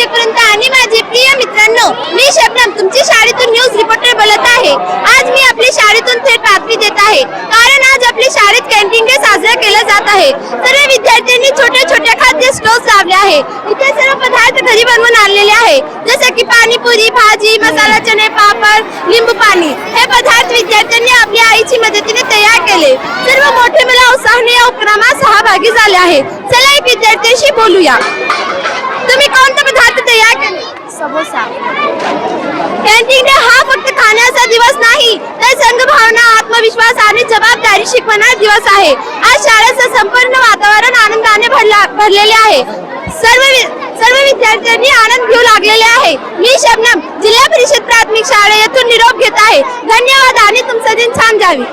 वाजेपर्यंत आणि माझे प्रिय मित्रांनो, मी शबनम तुमची शाळेतून न्यूज रिपोर्टर बोलत आहे। आज मी आपली शाळेतून थेट बातमी देत आहे, कारण आज आपली शाळेत कॅन्टीन डे साजरा केला जात आहे। सर्व विद्यार्थ्यांनी छोटे छोटे खाद्य स्टॉल्स लावले आहे। इथे सर्व पदार्थ घरी बनवून आणलेले आहे, जसे की पाणीपुरी, भाजी, मसाला चणे, पापड, लिंबू पाणी। हे पदार्थ विद्यार्थ्यांनी आपल्या आईची मदतीने तयार केले। सर्व मोठे मुलं उत्साहाने या उपक्रमात सहभागी झाले आहेत। चला एक विद्यार्थ्यांशी बोलूया। तुम्ही कोणता पदार्थ तयार केले? समोसा। कॅन्टीन डे हा फक्त खाण्याचा दिवस नाही, तर संघभावना, आत्मविश्वास आणि जबाबदारी शिकवणारा दिवस आहे। आज शाळेचं संपूर्ण वातावरण आनंदाने भरलेले आहे। सर्व विद्यार्थ्यांनी आनंद घेऊ लागलेले आहे। मी शबनम जिल्हा परिषद प्राथमिक शाळा येथून निरोप घेत आहे। धन्यवाद आणि तुमचा दिन छान जावे।